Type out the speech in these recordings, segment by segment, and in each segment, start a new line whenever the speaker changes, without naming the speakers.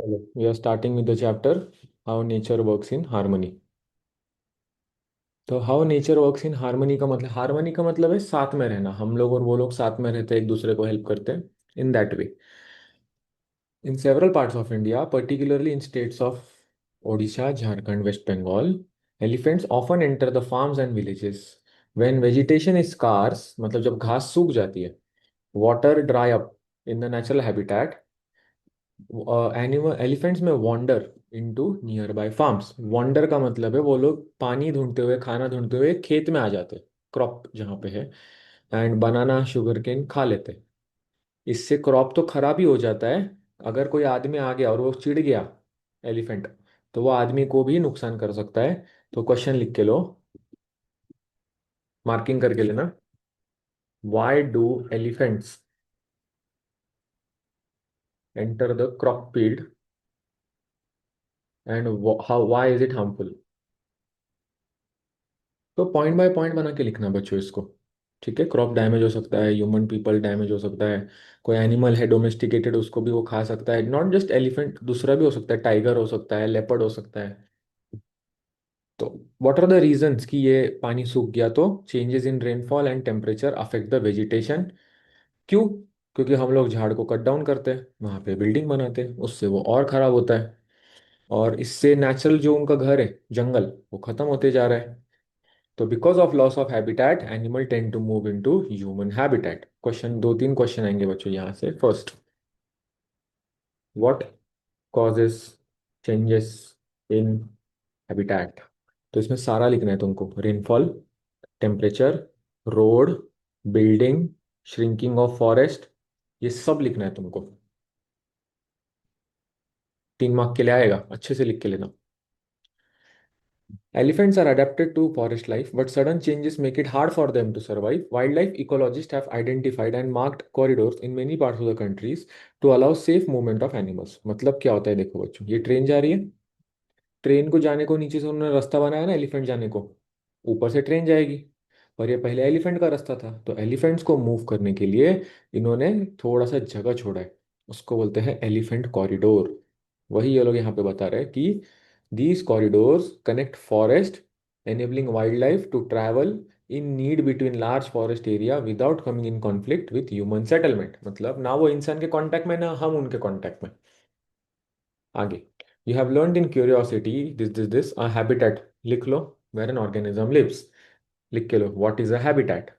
चलो, we are starting with the chapter how nature works in harmony. तो how nature works in harmony का मतलब है साथ में रहना। हम लोग और वो लोग साथ में रहते हैं, एक दूसरे को हेल्प करते हैं in that way. In several parts of India, particularly in states of Odisha, Jharkhand, West Bengal, elephants often enter the farms and villages when vegetation is scarce, मतलब जब घास सूख जाती है, water dry up in the natural habitat, animal elephants में wander into nearby farms. Wander का मतलब है वो लोग पानी ढूंढते हुए, खाना ढूंढते हुए खेत में आ जाते, क्रॉप जहाँ पे है, एंड बनाना शुगर केन खा लेते। इससे क्रॉप तो खराब ही हो जाता है। अगर कोई आदमी आ गया और वो चिढ़ गया, एलिफेंट, तो वो आदमी को भी नुकसान कर सकता है। तो क्वेश्चन लिख के लो, मार्किंग करके लेना। Why do elephants enter the crop field and how why is it harmful? तो पॉइंट बाय पॉइंट बना के लिखना बच्चों इसको। ठीक है, क्रॉप डैमेज हो सकता है, ह्यूमन पीपल डैमेज हो सकता है, कोई एनिमल है डोमेस्टिकेटेड उसको भी वो खा सकता है, नॉट जस्ट एलिफेंट, दूसरा भी हो सकता है, टाइगर हो सकता है, लेपर्ड हो सकता है। तो व्हाट आर द रीजंस कि ये पानी सूख गया? तो changes in rainfall and temperature affect the vegetation. क्यों? क्योंकि हम लोग झाड़ को कट डाउन करते हैं, वहां पे बिल्डिंग बनाते हैं, उससे वो और खराब होता है। और इससे नेचुरल जो उनका घर है, जंगल, वो खत्म होते जा रहा है। तो because of loss of habitat, animal tend to move into human habitat. Question, दो तीन क्वेश्चन आएंगे बच्चों यहाँ से। First, what causes changes in habitat? तो इसमें सारा लिखना है तुमको, rainfall, temperature, road, building, shrinking of forest, ये सब लिखना है तुमको। 3 मार्क के लिए आएगा, अच्छे से लिख के लेना। Elephants are adapted to forest life, but sudden changes make it hard for them to survive. Wildlife ecologists have identified and marked corridors in many parts of the countries to allow safe movement of animals. मतलब क्या होता है देखो बच्चों, ये train जा रही है, ट्रेन को जाने को नीचे से उन्होंने रास्ता बनाया ना एलिफेंट जाने को, ऊपर से ट्रेन जाएगी। पर ये पहले एलिफेंट का रास्ता था, तो एलिफेंट्स को मूव करने के लिए इन्होंने थोड़ा सा जगह छोड़ा है, उसको बोलते हैं एलिफेंट कॉरिडोर। वही ये लोग यहाँ पे बता रहे हैं कि these corridors connect forest, enabling wildlife to travel in need between large forest area without coming in conflict with human settlement। मतलब ना वो इंसान के कांटेक्ट में, ना हम उनके कांटेक्ट में। आगे, you have learned in curiosity this a habitat, लिख लो, वेयर एन ऑर्गेनिज्म लिव्स, लिख के लो व्हाट इज अ हैबिटेट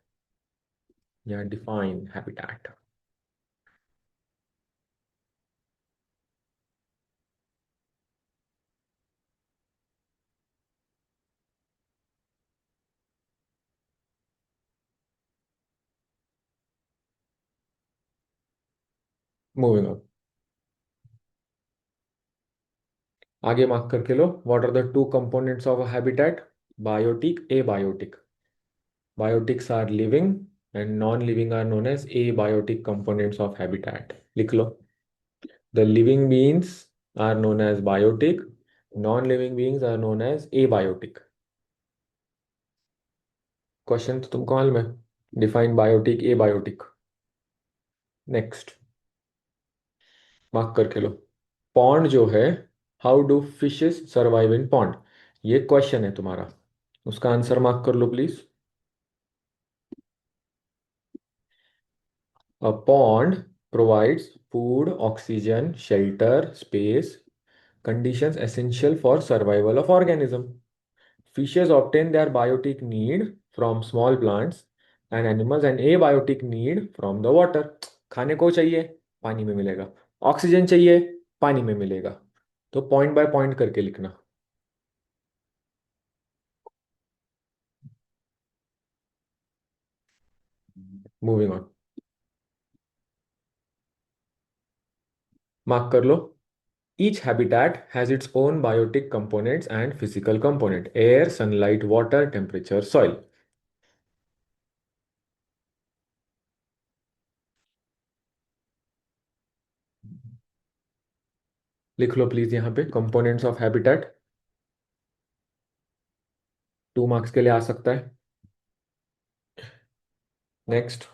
या डिफाइन हैबिटेट। मूविंग ऑन, आगे मार्क करके लो, what are the two components of a habitat? Biotic, abiotic. Biotics are living and non-living are known as abiotic components of habitat. लिख लो, the living beings are known as biotic, non-living beings are known as abiotic। Question तो तुमको मालूम है, define biotic, abiotic. Next, mark करके लो, pond जो है, how do fishes survive in pond? ये क्वेश्चन है तुम्हारा, उसका आंसर मार्क कर लो please. A pond provides food, oxygen, shelter, space, conditions essential for survival of organism. Fishes obtain their biotic need from small plants and animals and abiotic need from the water। खाने को चाहिए, पानी में मिलेगा, oxygen चाहिए, पानी में मिलेगा। तो पॉइंट बाय पॉइंट करके लिखना। मूविंग ऑन, मार्क कर लो, each habitat has its own biotic components and physical component: air, sunlight, water, temperature, soil। लिख लो प्लीज यहाँ पे कंपोनेंट्स ऑफ हैबिटेट। 2 मार्क्स के लिए आ सकता है। नेक्स्ट,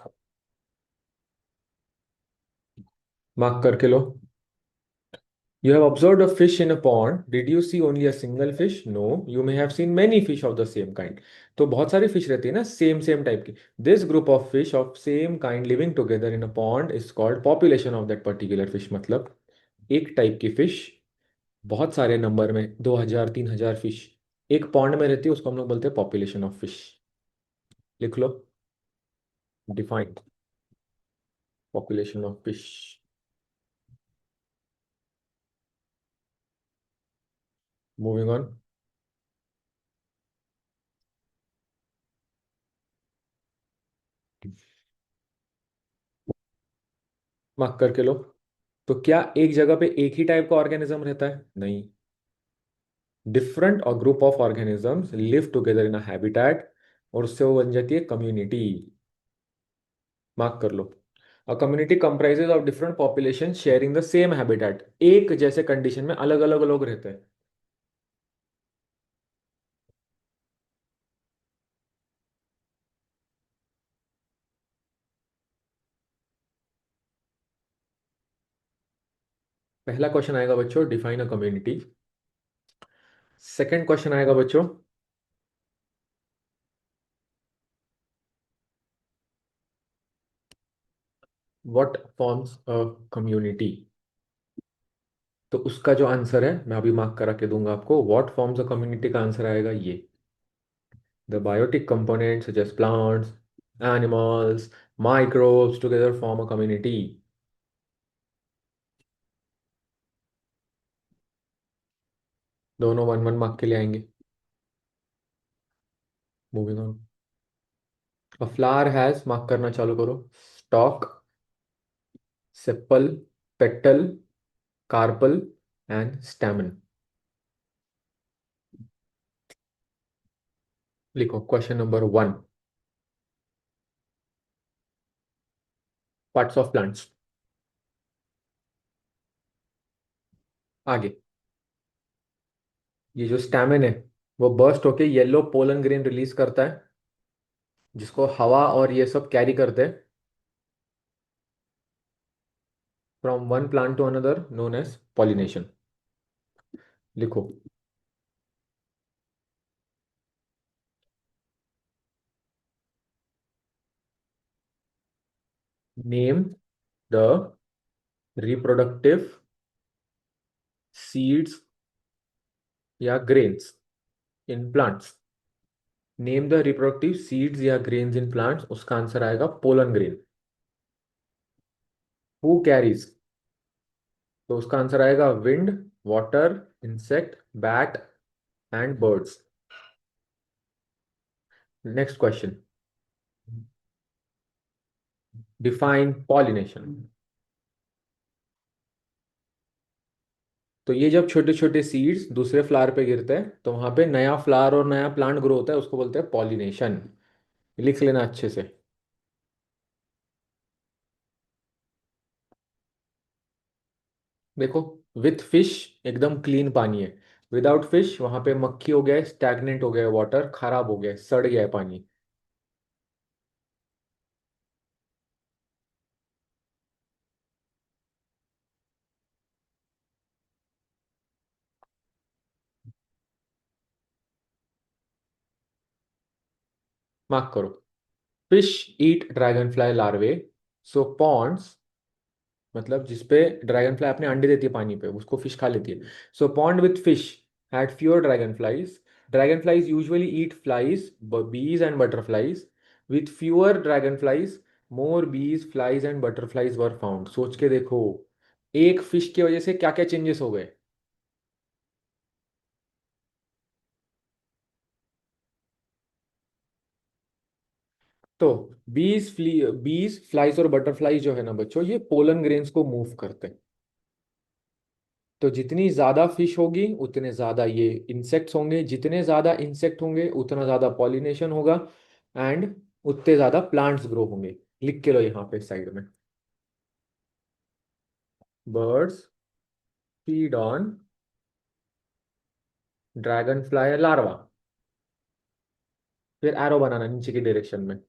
मार्क करके लो, You have observed a fish in a pond. Did you see only a single fish? No, you may have seen many fish of the same kind. तो बहुत सारी fish रहती है ना सेम सेम टाइप की. This group of fish of same kind living together in a pond is called population of that particular fish. मतलब एक type की फिश बहुत सारे नंबर में 2000 3000 फिश एक पॉन्ड में रहती है उसको हम लोग बोलते हैं पॉपुलेशन ऑफ फिश. लिख लो. Define population of fish. Moving on. Mark करके लो. तो क्या एक जगह पे एक ही टाइप का ऑर्गेनिज्म रहता है? नहीं. डिफरेंट और group of organisms live together in a habitat और उससे वो बन जाती है कम्युनिटी. मार्क कर लो. A community comprises of different population sharing the same habitat. एक जैसे कंडीशन में अलग अलग लोग रहते हैं. पहला क्वेश्चन आएगा बच्चों define a community. Second question आएगा बच्चों व्हाट फॉर्म्स अ कम्युनिटी. तो उसका जो आंसर है मैं अभी मार्क करा के दूंगा आपको. व्हाट फॉर्म्स अ कम्युनिटी का आंसर आएगा ये. The biotic components such as plants animals microbes together form a community. दोनों वन वन मार्क के लिए आएंगे. Moving on. A flower has mark करना चालू करो. Stalk sepal petal carpel and stamen. लिखो question number one. Parts of plants. आगे. ये जो स्टैमिन है वो बर्स्ट होके येलो पोलन ग्रेन रिलीज करता है जिसको हवा और ये सब कैरी करते हैं from one plant to another known as pollination. लिखो. नेम द रिप्रोडक्टिव सीड्स या grains in plants. Name the reproductive seeds या ग्रेन्स इन प्लांट्स. उसका आंसर आएगा पोलन ग्रेन. Who carries. तो उसका आंसर आएगा wind water insect bat and birds. Next question. Define pollination. तो ये जब छोटे छोटे सीड्स दूसरे फ्लावर पे गिरते हैं तो वहां पे नया फ्लावर और नया प्लांट ग्रो होता है उसको बोलते हैं पॉलिनेशन. लिख लेना अच्छे से. देखो. विथ फिश एकदम क्लीन पानी है. विदाउट फिश वहां पे मक्खी हो गया स्टैग्नेंट हो गया वाटर खराब हो गया सड़ गया है पानी. मार्क करो. फिश ईट ड्रैगन फ्लाई लार्वे. सो पॉन्ड्स मतलब जिसपे ड्रैगन फ्लाई अपने अंडे देती है पानी पे उसको फिश खा लेती है. So pond with fish had fewer dragon flies. Dragon flies usually eat flies bees and butterflies. With fewer dragon flies more bees flies and butterflies were found. सोच के देखो एक फिश की वजह से क्या क्या चेंजेस हो गए. तो बीज फ्लाइज और बटरफ्लाइज जो है ना बच्चों ये पोलन ग्रेन्स को मूव करते हैं. तो जितनी ज्यादा फिश होगी उतने ज्यादा ये इंसेक्ट्स होंगे. जितने ज्यादा इंसेक्ट होंगे उतना ज्यादा पॉलिनेशन होगा एंड उतने ज्यादा प्लांट्स ग्रो होंगे. लिख के लो यहाँ पे साइड में. Birds feed on dragon fly larva. फिर एरो बनाना नीचे की डायरेक्शन में.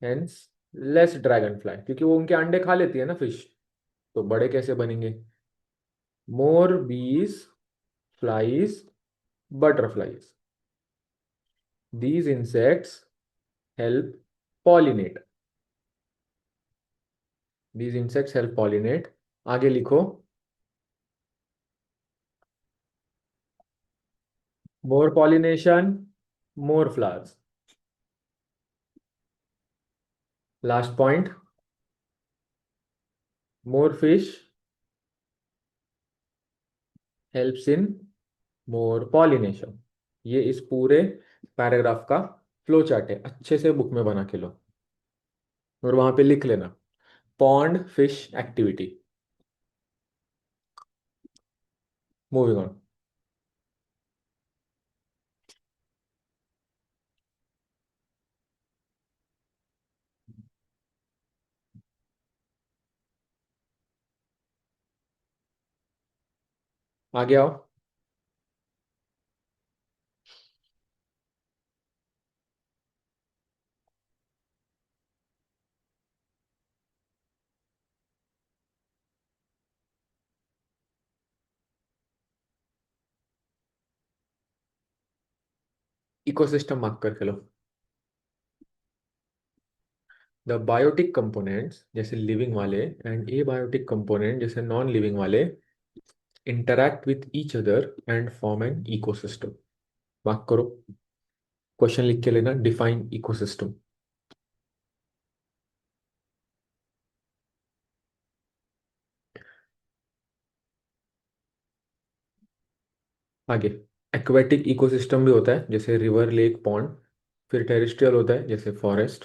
हेंस लेस ड्रैगन फ्लाई क्योंकि वो उनके अंडे खा लेती है ना फिश. तो बड़े कैसे बनेंगे? More bees flies butterflies, these insects help pollinate, these insects help pollinate. आगे लिखो। More pollination, more flowers. Last point, more fish helps in more pollination. ये इस पूरे पैराग्राफ का फ्लो चार्ट है, अच्छे से बुक में बना के लो और वहां पे लिख लेना pond fish activity. Moving on. आगे आओ। इकोसिस्टम मार्क करके लो। द बायोटिक कंपोनेंट्स जैसे लिविंग वाले एंड एबायोटिक कंपोनेंट जैसे नॉन लिविंग वाले interact with each other and form an ecosystem. Mark करो। क्वेश्चन लिख के लेना, डिफाइन इकोसिस्टम। आगे, एक्वेटिक इकोसिस्टम भी होता है जैसे रिवर लेक पॉन्ड। फिर टेरेस्ट्रियल होता है जैसे फॉरेस्ट।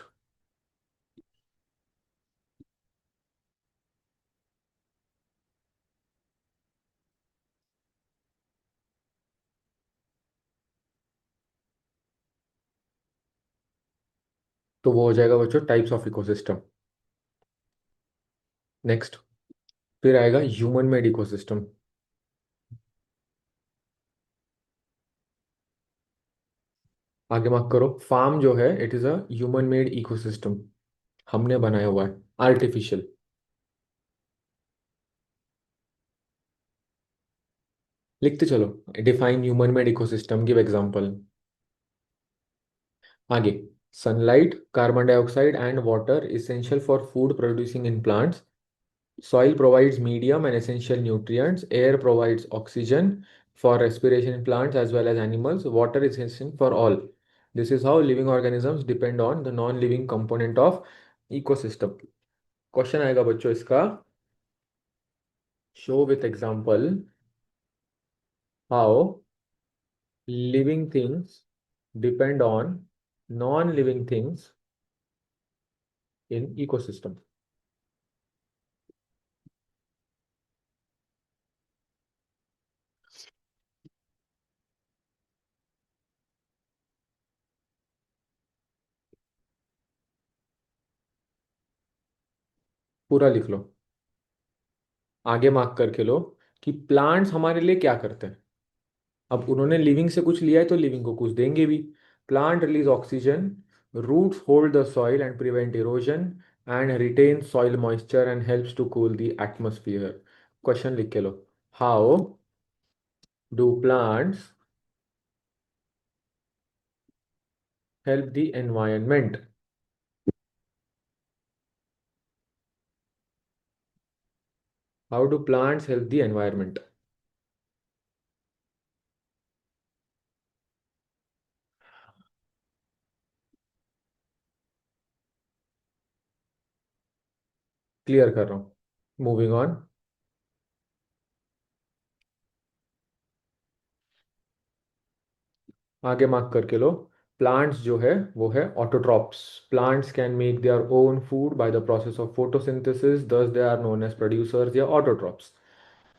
तो वो हो जाएगा बच्चों टाइप्स ऑफ इकोसिस्टम। नेक्स्ट, फिर आएगा ह्यूमन मेड इकोसिस्टम। आगे मार्क करो, फार्म जो है it is a human made ecosystem, हमने बनाया हुआ है, आर्टिफिशियल। लिखते चलो, define human made ecosystem, give example. आगे, sunlight, carbon dioxide and water essential for food producing in plants. Soil provides medium and essential nutrients. Air provides oxygen for respiration in plants as well as animals. Water is essential for all. This is how living organisms depend on the non-living component of ecosystem. Question आएगा बच्चों इसका, show with example how living things depend on non living things in ecosystem. पूरा लिख लो। आगे mark करके लो कि plants हमारे लिए क्या करते हैं। अब उन्होंने लिविंग से कुछ लिया है तो लिविंग को कुछ देंगे भी। Plant release oxygen, roots hold the soil and prevent erosion and retain soil moisture and helps to cool the atmosphere. Question लिख के लो, how do plants help the environment? How do plants help the environment? Clear कर रहा हूँ। Moving on. आगे mark करके लो, plants जो है वो है autotrophs. Plants can make their own food by the process of photosynthesis, thus they are known as producers या ऑटोट्रॉप्स।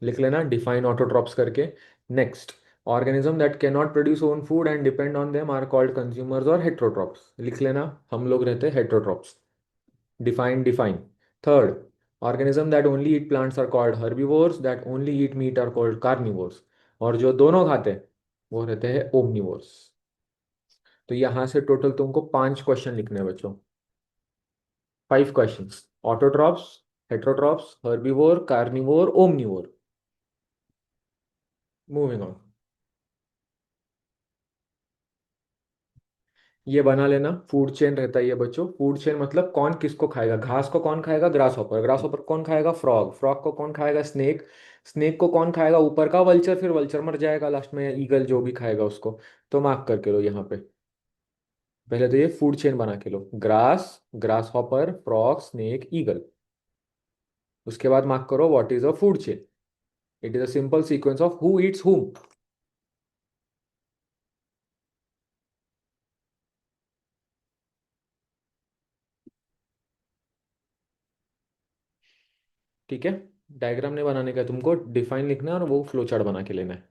लिख लेना डिफाइन ऑटोट्रॉप्स करके। Next, organism that can not produce own food and depend on them are called consumers और heterotrophs. लिख लेना, हम लोग रहते हैं heterotrophs. Define define. Third, organism that only eat plants are called herbivores, that only eat meat are called carnivores. और जो दोनों खाते हैं वो रहते हैं ओमनिवोर्स। तो यहां से टोटल तुमको 5 क्वेश्चन लिखने हैं बच्चों। 5 question. Autotrophs, heterotrophs, herbivore, carnivore, omnivore. Moving on. ये बना लेना, फूड चेन रहता है ये बच्चों। फूड चेन मतलब कौन किसको खाएगा। घास को कौन खाएगा, ग्रास हॉपर। ग्रास हॉपर कौन खाएगा, फ्रॉग। फ्रॉग को कौन खाएगा, स्नेक। स्नेक को कौन खाएगा, ऊपर का वल्चर। फिर वल्चर मर जाएगा लास्ट में, ईगल जो भी खाएगा उसको। तो मार्क करके लो यहाँ पे। पहले तो ये फूड चेन बना के लो, grass, grasshopper, frog, snake, eagle. उसके बाद मार्क करो what is a food chain. It is a simple sequence of who eats whom। ठीक है। डायग्राम नहीं बनाने का है तुमको, डिफाइन लिखना है और वो फ्लो चार्ट बना के लेना है।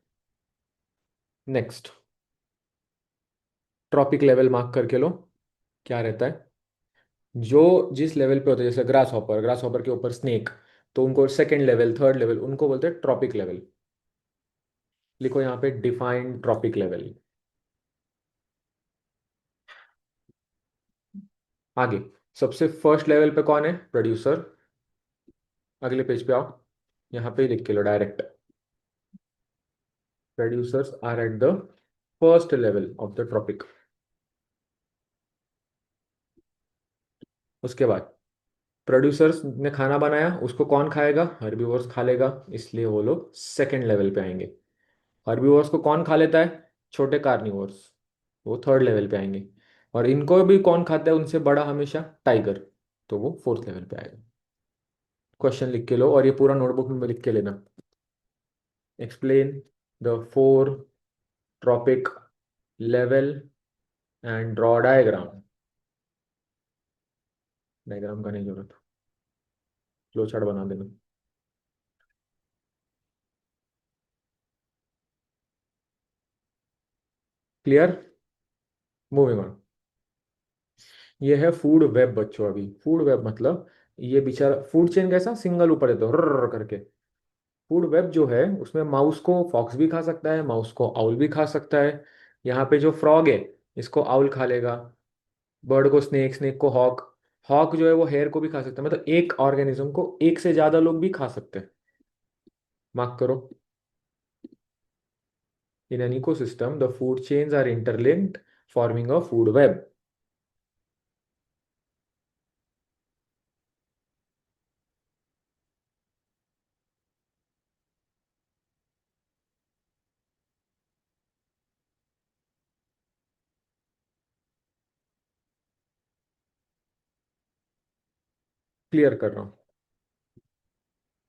नेक्स्ट, ट्रॉपिक लेवल मार्क करके लो। क्या रहता है, जो जिस लेवल पे होते हैं, जैसे ग्रास हॉपर, ग्रास हॉपर के ऊपर स्नेक, तो उनको सेकंड लेवल, थर्ड लेवल, उनको बोलते हैं ट्रॉपिक लेवल। लिखो यहाँ पे डिफाइंड ट्रॉपिक लेवल। आगे, सबसे फर्स्ट लेवल पे कौन है, प्रोड्यूसर। अगले पेज पे आओ, यहाँ पे लिख के लो direct, producers are at the first level of the trophic. उसके बाद प्रोड्यूसर्स ने खाना बनाया, उसको कौन खाएगा, हर्बीवोर्स खा लेगा, इसलिए वो लोग सेकंड लेवल पे आएंगे। हर्बीवोर्स को कौन खा लेता है, छोटे कार्निवोर्स, वो थर्ड लेवल पे आएंगे। और इनको भी कौन खाता है उनसे बड़ा हमेशा, टाइगर, तो वो फोर्थ लेवल पे आएगा। क्वेश्चन लिख के लो और ये पूरा नोटबुक में लिख के लेना। Explain the four trophic level and draw diagram. Diagram का नहीं जरूरत, फ्लो चार्ट बना देना। क्लियर। Moving on. ये है फूड वेब बच्चों। अभी फूड वेब मतलब, ये बेचारा फूड चेन कैसा, सिंगल ऊपर है तो रर करके। फूड वेब जो है उसमें माउस को फॉक्स भी खा सकता है, माउस को आउल भी खा सकता है। यहाँ पे जो फ्रॉग है, इसको आउल खा लेगा। बर्ड को स्नेक, स्नेक को हॉक। हॉक जो है वो हेयर को भी खा सकता है, मतलब एक ऑर्गेनिज्म को एक से ज्यादा लोग भी खा सकते हैं। मार्क करो। In an ecosystem the food chains are interlinked, forming a food web. Clear कर रहा हूँ।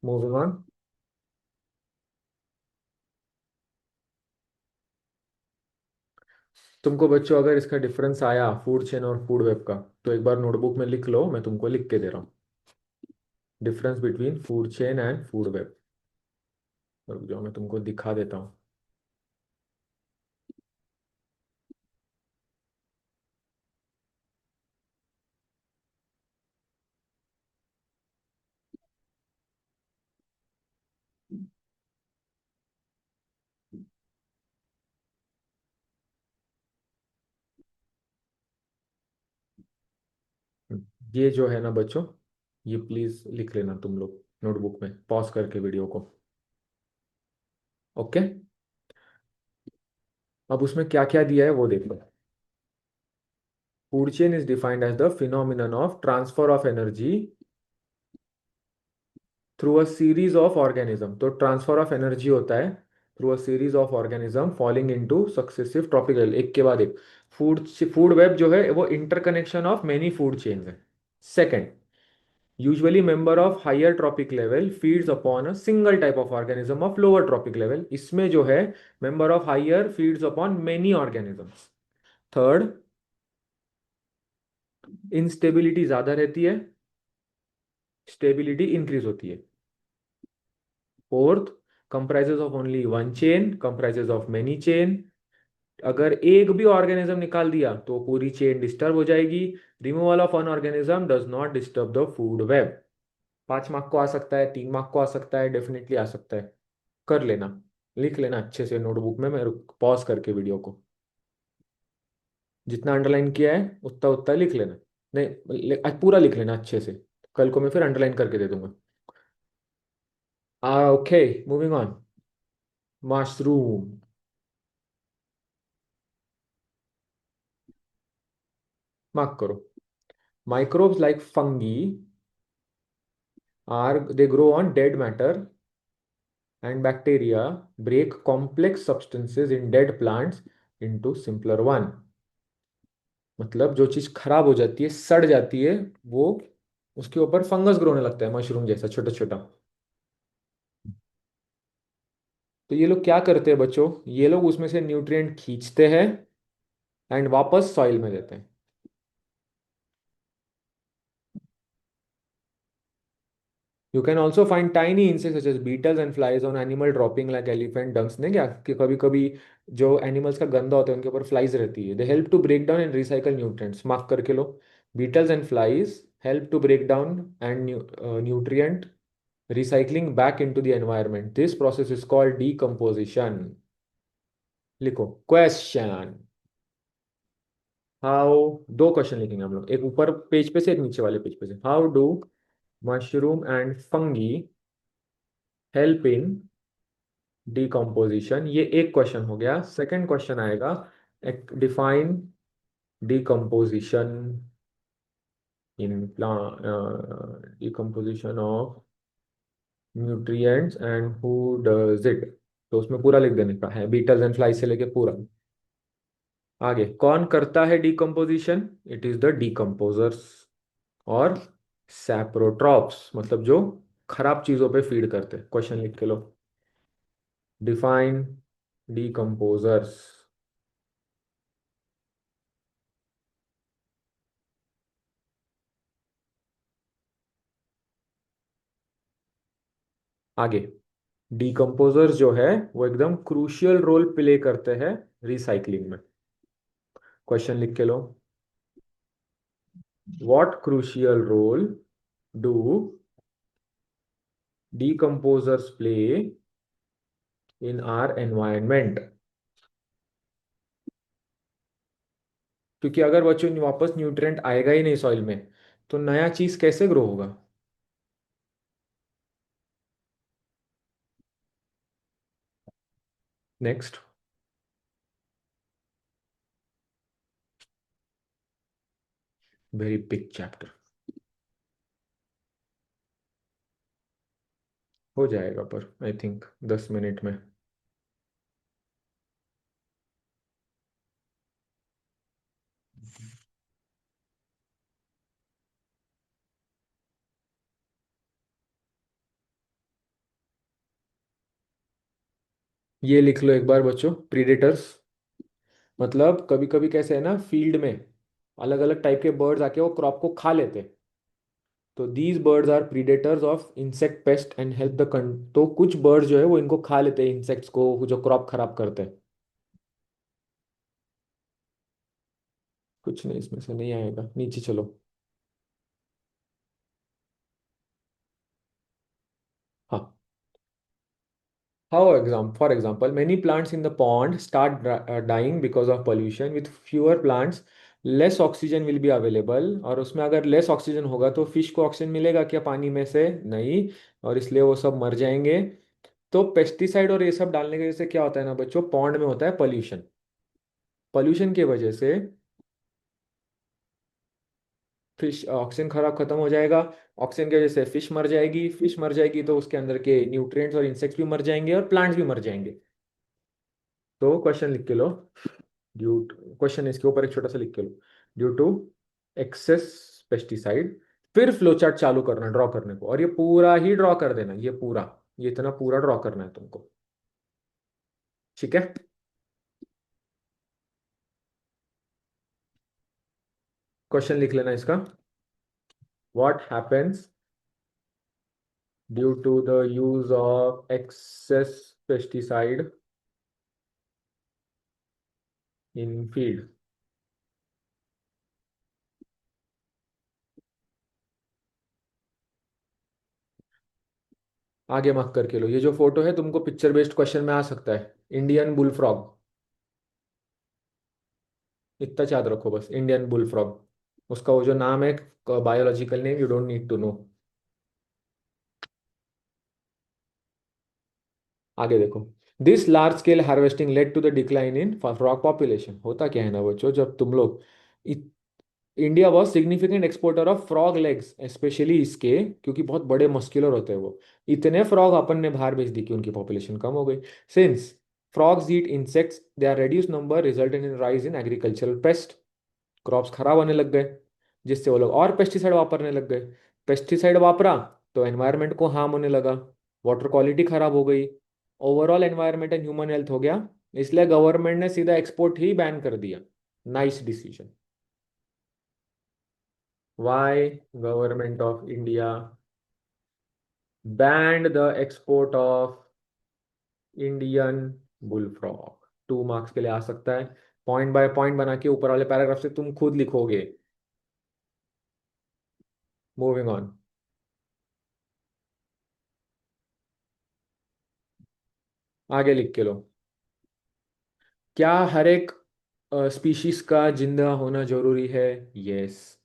Moving on. तुमको बच्चों अगर इसका डिफरेंस आया फूड चेन और फूड वेब का, तो एक बार नोटबुक में लिख लो, मैं तुमको लिख के दे रहा हूँ। Difference between food chain and food web. रुक जाओ मैं तुमको दिखा देता हूँ। ये जो है ना बच्चों, ये प्लीज लिख लेना तुम लोग नोटबुक में, पॉज करके वीडियो को। ओके। अब उसमें क्या क्या दिया है वो देखो। Food chain is defined as the phenomenon of transfer of energy through a series of organism. तो ट्रांसफर ऑफ एनर्जी होता है through a series of organism falling into successive tropical, एक के बाद एक। फूड फूड वेब जो है वो interconnection of many food chains है। Second, usually member of higher tropic level feeds upon a single type of organism of lower tropic level। इसमें जो है member of higher feeds upon many organisms। Third, instability ज्यादा रहती है, stability increase होती है। Fourth, comprises of only one chain, comprises of many chain. अगर एक भी ऑर्गेनिज्म निकाल दिया तो पूरी चेन डिस्टर्ब हो जाएगी। Removal of one organism does not disturb the food web. 5 mark को आ सकता है, 3 मार्क को आ सकता है, डेफिनेटली आ सकता है। कर लेना, लिख लेना अच्छे से नोटबुक में, मैं पॉज करके वीडियो को। जितना अंडरलाइन किया है उतना उतना लिख लेना। नहीं, आज पूरा लिख लेना अच्छे से। कल को मैं फिर अंडरलाइन करके दे दूंगा। Okay, moving on. Mushroom. Mark करो। Microbes like fungi are they grow on dead matter, and bacteria break complex substances in dead plants into simpler one। मतलब जो चीज खराब हो जाती है, सड़ जाती है, वो उसके ऊपर फंगस ग्रो होने लगता है, मशरूम जैसा छोटा छोटा। तो ये लोग क्या करते हैं बच्चों, ये लोग उसमें से न्यूट्रिएंट खींचते हैं एंड वापस सॉइल में देते हैं। You can also find tiny insects such as beetles and flies on animal dropping like elephant dunks ने क्या कि कभी कभी जो एनिमल्स का गंदा होता है उनके ऊपर फ्लाइज रहती है। They help to break down and recycle nutrients. Mark करके लो। Beetles and flies help to break down and nutrient recycling back into the environment. This process is called decomposition। लिखो क्वेश्चन। हाउ, दो question लिखेंगे हम लोग, एक ऊपर page पे से, एक नीचे वाले पेज पे से। How do mushroom and fungi help in decomposition, ये एक क्वेश्चन हो गया। सेकंड क्वेश्चन आएगा, एक define decomposition in decomposition of nutrients and who does it. तो उसमें पूरा लिख देने का है, बीटल्स एंड फ्लाइज से लेके पूरा। आगे कौन करता है decomposition? It is the decomposers और सैप्रोट्रॉप्स, मतलब जो खराब चीजों पे फीड करते हैं। क्वेश्चन लिख के लो। Define decomposers. आगे डिकम्पोजर्स जो है वो एकदम क्रूशियल रोल प्ले करते हैं रिसाइकलिंग में। क्वेश्चन लिख के लो। What crucial role do decomposers play in our environment? क्योंकि अगर बच्चों वापस न्यूट्रिएंट आएगा ही नहीं सॉइल में, तो नया चीज कैसे ग्रो होगा? नेक्स्ट। Very big chapter. हो जाएगा पर आई थिंक 10 मिनट में। ये लिख लो एक बार बच्चों, प्रीडेटर्स। मतलब कभी कभी कैसे है ना, फील्ड में अलग अलग टाइप के बर्ड्स आके वो क्रॉप को खा लेते। तो these birds are predators of insect pest and help the तो कुछ बर्ड्स जो है वो इनको खा लेते हैं, इंसेक्ट्स को जो क्रॉप खराब करते हैं। कुछ नहीं इसमें से नहीं आएगा, नीचे चलो। हाँ। For example, many plants in the pond start dying because of pollution. With fewer plants, less oxygen will be available। और उसमें अगर लेस ऑक्सीजन होगा तो फिश को ऑक्सीजन मिलेगा क्या पानी में से? नहीं। और इसलिए वो सब मर जाएंगे। तो पेस्टिसाइड और ये सब डालने की वजह से क्या होता है ना बच्चों, पॉन्ड में होता है पॉल्यूशन। पॉल्यूशन की वजह से फिश ऑक्सीजन खराब खत्म हो जाएगा। ऑक्सीजन की वजह से फिश मर जाएगी, फिश मर जाएगी तो उसके अंदर के न्यूट्रिएंट्स और इंसेक्ट्स भी मर जाएंगे और प्लांट्स भी मर जाएंगे। तो क्वेश्चन लिख के लो। ड्यू क्वेश्चन इसके ऊपर एक छोटा सा लिख के लो। Due to excess pesticide. फिर फ्लो चार्ट चालू करना ड्रॉ करने को, और ये पूरा ही ड्रॉ कर देना, ये पूरा, ये इतना पूरा ड्रॉ करना है तुमको। ठीक है। क्वेश्चन लिख लेना इसका। What happens due to the use of excess pesticide in field? आगे मत करके लो। ये जो फोटो है तुमको पिक्चर बेस्ड क्वेश्चन में आ सकता है। इंडियन बुल फ्रॉग, इतना याद रखो बस, इंडियन बुल फ्रॉग। उसका वो जो नाम है, biological name, you don't need to know. आगे देखो। This large scale harvesting led to the decline in frog population. होता क्या है ना बच्चों, जब तुम लोग, India was significant exporter of frog legs, especially इसके, क्योंकि बहुत बड़े मस्कुलर होते हैं वो। इतने फ्रॉग अपन ने बाहर भेज दी कि उनकी पॉपुलेशन कम हो गई। Since frogs eat insects, they are reduced number, result in rise in agricultural pest. Crops खराब होने लग गए, जिससे वो लोग और पेस्टिसाइड वापरने लग गए। पेस्टिसाइड वापरा तो एनवायरनमेंट को हार्म होने लगा, वाटर क्वालिटी खराब हो गई, overall environment and human health हो गया। इसलिए गवर्नमेंट ने सीधा एक्सपोर्ट ही बैन कर दिया। Nice decision. Why government of India band the export of Indian bull frog? 2 marks के लिए आ सकता है। पॉइंट बाय पॉइंट बना के ऊपर वाले पैराग्राफ से तुम खुद लिखोगे। Moving on. आगे लिख के लो। क्या हर एक स्पीशीज का जिंदा होना जरूरी है? यस।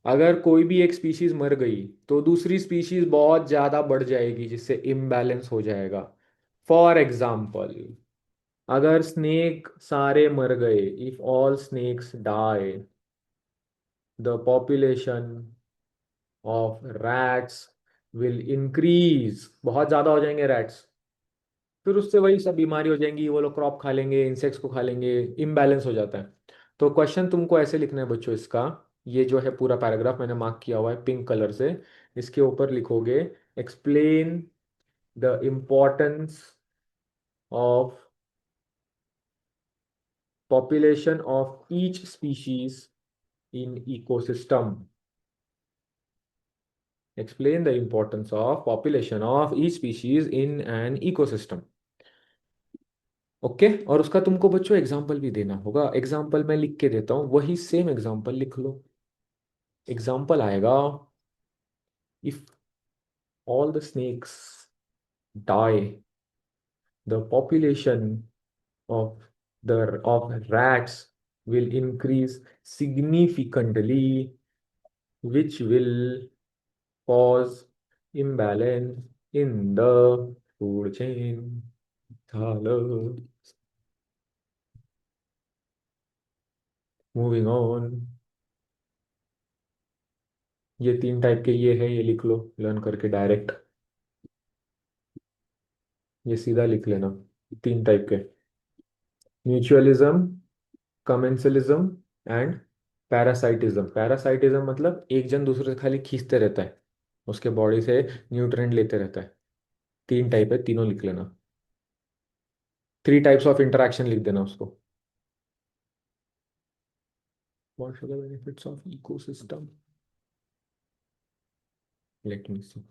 अगर कोई भी एक स्पीशीज मर गई तो दूसरी स्पीशीज बहुत ज्यादा बढ़ जाएगी, जिससे इम्बैलेंस हो जाएगा। फॉर एग्जाम्पल, अगर स्नेक सारे मर गए, if all snakes die, the population of rats will increase. बहुत ज्यादा हो जाएंगे रैट्स, फिर उससे वही सब बीमारी हो जाएंगी, वो लोग क्रॉप खा लेंगे, इंसेक्ट्स को खा लेंगे, इम्बैलेंस हो जाता है। तो क्वेश्चन तुमको ऐसे लिखना है बच्चों इसका। ये जो है पूरा पैराग्राफ मैंने मार्क किया हुआ है पिंक कलर से। इसके ऊपर लिखोगे, explain the importance of population of each species in ecosystem. Explain the importance of population of each species in an ecosystem. Okay. और उसका तुमको बच्चों एग्जाम्पल भी देना होगा। एग्जाम्पल मैं लिख के देता हूँ, वही सेम एग्जाम्पल लिख लो। एग्जाम्पल आएगा, if all the snakes die, the population of of rats will increase significantly, which will cause imbalance in the food chain. Hello. Moving on। ये 3 टाइप के ये है, ये लिख लो लर्न करके डायरेक्ट। ये सीधा लिख लेना। 3 टाइप के, mutualism, commensalism and parasitism. Parasitism मतलब एक जन दूसरे से खाली खींचते रहता है, उसके बॉडी से न्यूट्रिएंट लेते रहता है। 3 टाइप है, तीनों लिख लेना। 3 टाइप्स ऑफ इंटरेक्शन लिख देना उसको। What are the benefits of ecosystem? Let me see।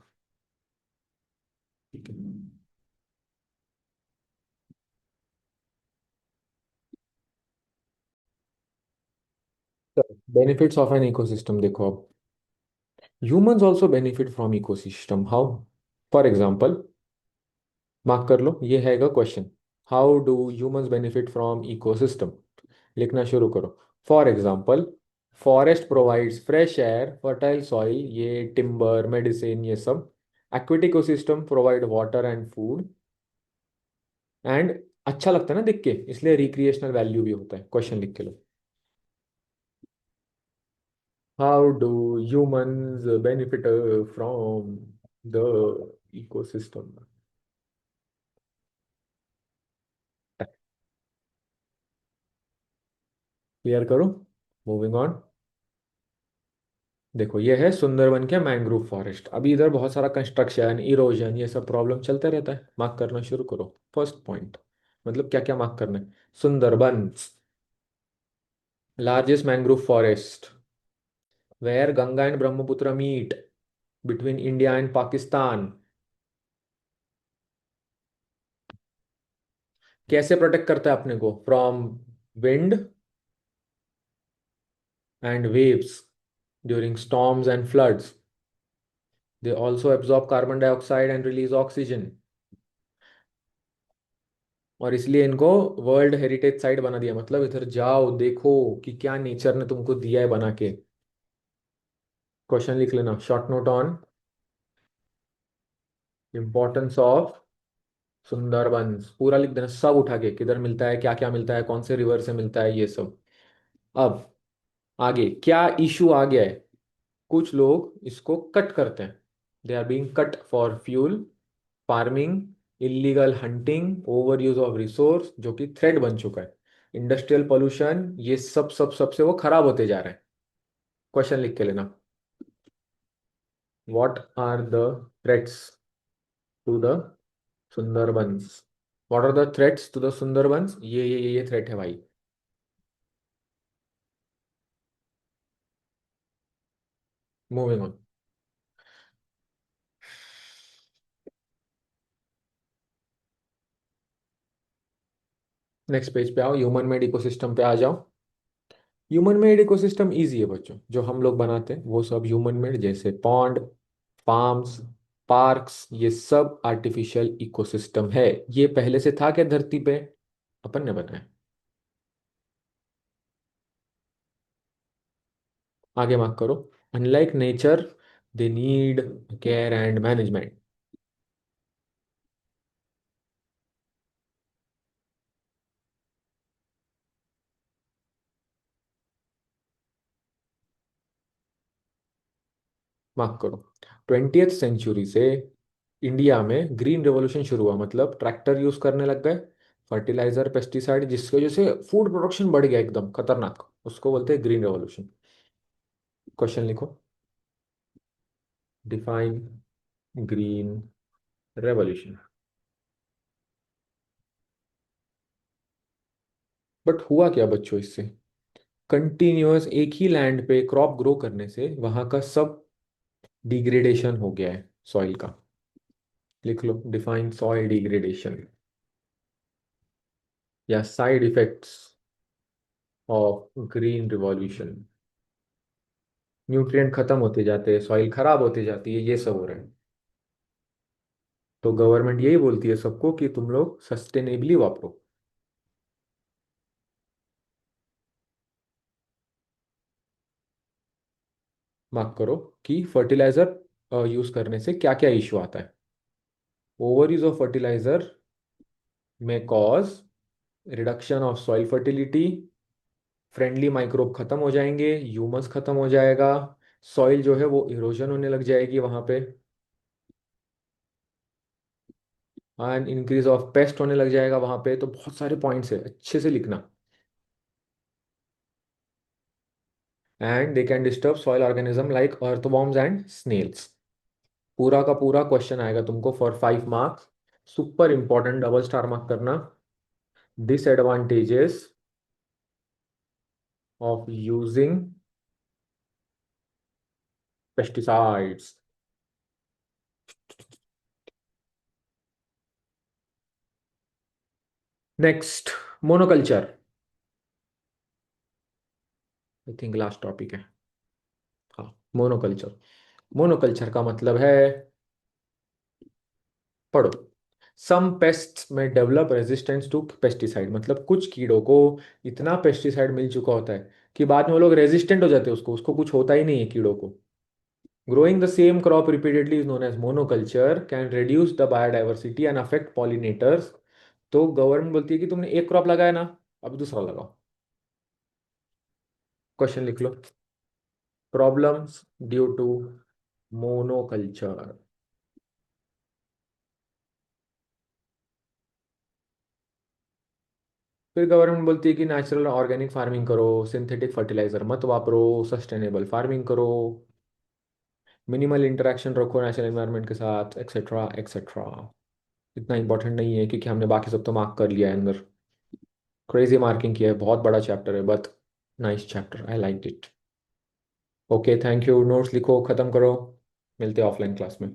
ठीक है। बेनिफिट्स ऑफ एन इकोसिस्टम देखो अब। Humans also benefit from ecosystem. How? For example, mark कर लो, ये हैगा question. How do humans benefit from ecosystem? लिखना शुरू करो। For example, forest provides fresh air, fertile soil, ये टिम्बर, मेडिसिन, ये सब। Equity ecosystem provide water and food. And अच्छा लगता है ना देख के, इसलिए रिक्रिएशनल वैल्यू भी होता है। क्वेश्चन लिख के लो। How do humans benefit from the ecosystem? Clear करो। Moving on. देखो ये है सुंदरबन के मैंग्रोव फॉरेस्ट। अभी इधर बहुत सारा कंस्ट्रक्शन, इरोजन, ये सब प्रॉब्लम चलते रहता है। मार्क करना शुरू करो। फर्स्ट पॉइंट, मतलब क्या क्या मार्क करना है। Sundarban, largest mangrove forest where Ganga and Brahmaputra meet, between India and Pakistan. कैसे प्रोटेक्ट करता है अपने को? From wind and waves during storms and floods. They also absorb carbon dioxide and release oxygen. और इसलिए इनको वर्ल्ड हेरिटेज साइट बना दिया। मतलब इधर जाओ देखो कि क्या नेचर ने तुमको दिया है बना के। क्वेश्चन लिख लेना, short note on importance of Sundarbans, पूरा लिख देना, सब उठा के, किधर मिलता है, क्या क्या मिलता है, कौन से रिवर से मिलता है, ये सब। अब आगे क्या इशू आ गया है, कुछ लोग इसको कट करते हैं, they are being cut for fuel, farming, illegal hunting, over use of resource जो कि थ्रेट बन चुका है, इंडस्ट्रियल पोल्यूशन, ये सब सब सब से वो खराब होते जा रहे हैं। क्वेश्चन लिख के लेना, what are the threats to the Sundarbans, what are the threats to the Sundarbans, ये थ्रेट है भाई। मूविंग ऑन, नेक्स्ट पेज पे आओ, ह्यूमन मेड इकोसिस्टम पे आ जाओ। ह्यूमन मेड इकोसिस्टम इजी है बच्चों, जो हम लोग बनाते हैं वो सब ह्यूमन मेड, जैसे पॉन्ड, फार्म्स, पार्क्स, ये सब आर्टिफिशियल इकोसिस्टम है। ये पहले से था क्या धरती पे, अपन ने बनाया। आगे मार्क करो, unlike nature they need care and management. Mark करो, 20th सेंचुरी से इंडिया में ग्रीन रेवोल्यूशन शुरू हुआ, मतलब ट्रैक्टर यूज करने लग गए, फर्टिलाइजर पेस्टिसाइड, जिसकी वजह से फूड प्रोडक्शन बढ़ गया एकदम खतरनाक, उसको बोलते हैं ग्रीन रेवोल्यूशन। क्वेश्चन लिखो, डिफाइन ग्रीन रेवोल्यूशन। बट हुआ क्या बच्चों इससे, कंटिन्यूअस एक ही लैंड पे क्रॉप ग्रो करने से वहां का सब डिग्रेडेशन हो गया है सॉइल का। लिख लो, डिफाइन सॉइल डिग्रेडेशन या side effects of green revolution. Nutrient खत्म होते जाते हैं, सॉइल खराब होती जाती है, ये सब हो रहा है। तो गवर्नमेंट यही बोलती है सबको कि तुम लोग सस्टेनेबली वापरो। मार्क करो कि फर्टिलाइजर यूज करने से क्या क्या इश्यू आता है। ओवर यूज ऑफ फर्टिलाइजर में cause reduction of soil fertility, friendly microbe खत्म हो जाएंगे, ह्यूमस खत्म हो जाएगा, सॉइल जो है वो इरोजन होने लग जाएगी वहां पे, एंड इंक्रीज ऑफ पेस्ट होने लग जाएगा वहां पे। तो बहुत सारे पॉइंट्स है, अच्छे से लिखना। And they can disturb soil organism like earthworms and snails. पूरा का पूरा क्वेश्चन आएगा तुमको for 5 marks, super important, double star mark करना। Disadvantages of using pesticides. Next, monoculture, I think last topic है। हाँ, मोनोकल्चर। मोनोकल्चर का मतलब है, पढ़ो, सम पेस्ट्स में डेवलप रेजिस्टेंस टू पेस्टिसाइड, मतलब कुछ कीड़ों को इतना पेस्टिसाइड मिल चुका होता है कि बाद में वो लोग रेजिस्टेंट हो जाते हैं, उसको उसको कुछ होता ही नहीं है कीड़ों को। Growing the same crop repeatedly is known as monoculture, can reduce the biodiversity and affect pollinators. तो गवर्नमेंट बोलती है कि तुमने एक क्रॉप लगाया ना, अब दूसरा लगाओ। क्वेश्चन लिख लो, प्रॉब्लम्स ड्यू टू मोनोकल्चर। फिर गवर्नमेंट बोलती है कि नेचुरल ऑर्गेनिक फार्मिंग करो, सिंथेटिक फर्टिलाइजर मत वापरो, सस्टेनेबल फार्मिंग करो, मिनिमल इंटरेक्शन रखो नेचुरल एनवायरनमेंट के साथ, एक्सेट्रा एक्सेट्रा। इतना इंपॉर्टेंट नहीं है क्योंकि हमने बाकी सब तो मार्क कर लिया है अंदर, क्रेजी मार्किंग किया है, बहुत बड़ा चैप्टर है, but nice chapter, I like it. Okay, thank you, notes लिखो, खत्म करो, मिलते हैं ऑफलाइन क्लास में।